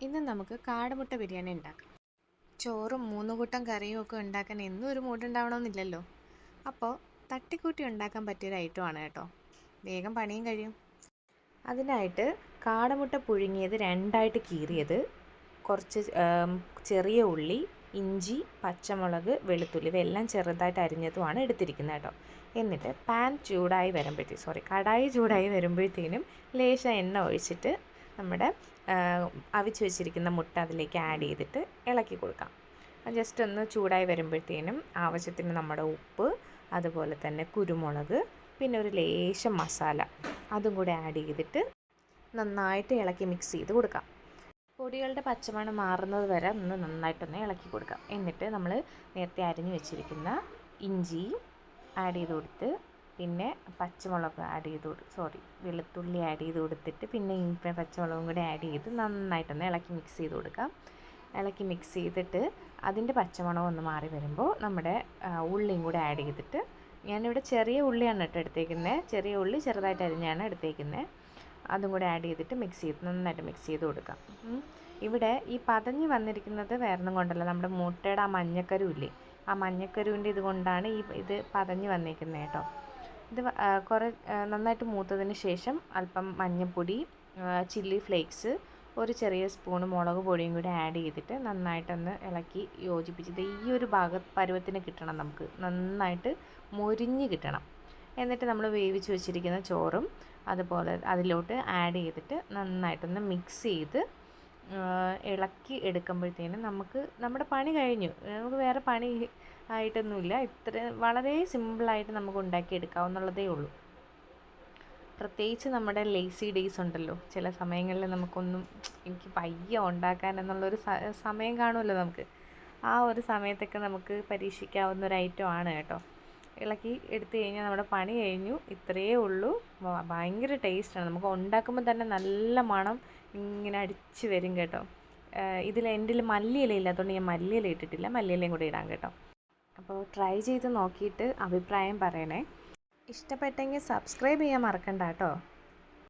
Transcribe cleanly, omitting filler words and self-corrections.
ഇന്ന് നമുക്ക് കാടമുട്ട ബിരിയാണി ഉണ്ടാക്കാം. ചോറും 3 കൂട്ടം കറിയും ഒക്കെ ഉണ്ടാക്കാൻ എന്നും ഒരു മൂടുണ്ടാവണമെന്നില്ലല്ലോ. അപ്പോൾ തട്ടിക്കൂട്ടി ഉണ്ടാക്കാൻ പറ്റിയൊരു ഐറ്റമാണ് കേട്ടോ. വേഗം പണിയും കഴിയും. അതിനായിട്ട് കാടമുട്ട പുഴുങ്ങിയത് 2ആയിട്ട് കീറിയത്, കുറച്ച് ചെറിയ ഉള്ളി, ഇഞ്ചി, പച്ചമുളക്, വെളുത്തുള്ളി ഇവയെല്ലാം ചെറുതായിട്ട് അരിഞ്ഞതുമാണ് എടുത്തിരിക്കുന്നത് കേട്ടോ. എന്നിട്ട് കടായി ചൂടായി വരുമ്പോഴത്തേനും ലേശം എണ്ണ ഒഴിച്ചിട്ട് നമ്മുടെ അവിച്ച് വെച്ചിരിക്കുന്ന മുട്ട അതിലേക്ക് ആഡ് ചെയ്തിട്ട് ഇളക്കി കൊടുക്കാം. ജസ്റ്റ് ഒന്ന് ചൂടായി വരുമ്പോഴത്തേനും ആവശ്യത്തിന് നമ്മുടെ ഉപ്പ്, അതുപോലെ തന്നെ കുരുമുളക്, പിന്നെ ഒരു ലേശം മസാല അതും കൂടെ ആഡ് ചെയ്തിട്ട് നന്നായിട്ട് ഇളക്കി മിക്സ് ചെയ്ത് കൊടുക്കാം. പൊടികളുടെ പച്ചമണം മാറുന്നത് വരെ നന്നായിട്ടൊന്ന് ഇളക്കി കൊടുക്കാം. എന്നിട്ട് നമ്മൾ നേരത്തെ അരിഞ്ഞു വെച്ചിരിക്കുന്ന ഇഞ്ചി ആഡ് ചെയ്ത് കൊടുത്ത്, പിന്നെ പച്ചമുളക് വെളുത്തുള്ളി ആഡ് ചെയ്ത് കൊടുത്തിട്ട് പിന്നെ പച്ചമുളകും കൂടി ആഡ് ചെയ്ത് നന്നായിട്ടൊന്ന് ഇളക്കി മിക്സ് ചെയ്ത് കൊടുക്കാം. ഇളക്കി മിക്സ് ചെയ്തിട്ട് അതിൻ്റെ പച്ചമണം ഒന്ന് മാറി വരുമ്പോൾ നമ്മുടെ ഉള്ളിയും കൂടെ ആഡ് ചെയ്തിട്ട്, ഞാനിവിടെ ചെറിയ ഉള്ളിയാണ് കേട്ടോ എടുത്തേക്കുന്നത്, ചെറിയ ഉള്ളി ചെറുതായിട്ട് അരിഞ്ഞാണ് എടുത്തേക്കുന്നത്. അതും കൂടെ ആഡ് ചെയ്തിട്ട് നന്നായിട്ട് മിക്സ് ചെയ്ത് കൊടുക്കാം. ഇവിടെ ഈ പതഞ്ഞ് വന്നിരിക്കുന്നത് വേറൊന്നും കൊണ്ടല്ല, നമ്മുടെ മുട്ടയുടെ ആ മഞ്ഞക്കരുവില്ലേ, ആ മഞ്ഞക്കരുവിൻ്റെ ഇതുകൊണ്ടാണ് ഇത് പതഞ്ഞ് വന്നിരിക്കുന്നത് കേട്ടോ. ഇത് നന്നായിട്ട് മൂത്തതിന് ശേഷം അല്പം മഞ്ഞൾപ്പൊടി, ചില്ലി ഫ്ലേക്സ്, ഒരു ചെറിയ സ്പൂണ് മുളക് പൊടിയും കൂടി ആഡ് ചെയ്തിട്ട് നന്നായിട്ടൊന്ന് ഇളക്കി യോജിപ്പിച്ചിട്ട് ഈ ഒരു പരുവത്തിന് കിട്ടണം, നമുക്ക് നന്നായിട്ട് മൊരിഞ്ഞ് കിട്ടണം. എന്നിട്ട് നമ്മൾ വേവിച്ച് വെച്ചിരിക്കുന്ന ചോറും അതുപോലെ അതിലോട്ട് ആഡ് ചെയ്തിട്ട് നന്നായിട്ടൊന്ന് മിക്സ് ചെയ്ത് ഇളക്കി എടുക്കുമ്പോഴത്തേനും നമ്മുടെ പണി കഴിഞ്ഞു. നമുക്ക് വേറെ പണി ആയിട്ടൊന്നുമില്ല. വളരെ സിമ്പിളായിട്ട് നമുക്ക് ഉണ്ടാക്കിയെടുക്കാവുന്നതേ ഉള്ളൂ. പ്രത്യേകിച്ച് നമ്മുടെ ലേസി ഡേയ്സ് ഉണ്ടല്ലോ, ചില സമയങ്ങളിൽ എനിക്ക് വയ്യ ഉണ്ടാക്കാൻ എന്നുള്ളൊരു സമയം കാണുമല്ലോ നമുക്ക്. ആ ഒരു സമയത്തൊക്കെ നമുക്ക് പരീക്ഷിക്കാവുന്ന ഒരു ഐറ്റമാണ് കേട്ടോ. ഇളക്കി എടുത്തു കഴിഞ്ഞാൽ നമ്മുടെ പണി കഴിഞ്ഞു. ഇത്രയേ ഉള്ളൂ. ഭയങ്കര ടേസ്റ്റാണ്. നമുക്ക് ഉണ്ടാക്കുമ്പോൾ തന്നെ നല്ല മണം ഇങ്ങനെ അടിച്ച് വരും കേട്ടോ. എൻ്റെ മല്ലിയില ഇല്ലാത്തതുകൊണ്ട് ഞാൻ മല്ലിയില ഇട്ടിട്ടില്ല, മല്ലിയിലയും കൂടി ഇടാം കേട്ടോ. അപ്പോൾ ട്രൈ ചെയ്ത് നോക്കിയിട്ട് അഭിപ്രായം പറയണേ. ഇഷ്ടപ്പെട്ടെങ്കിൽ സബ്സ്ക്രൈബ് ചെയ്യാൻ മറക്കണ്ട കേട്ടോ.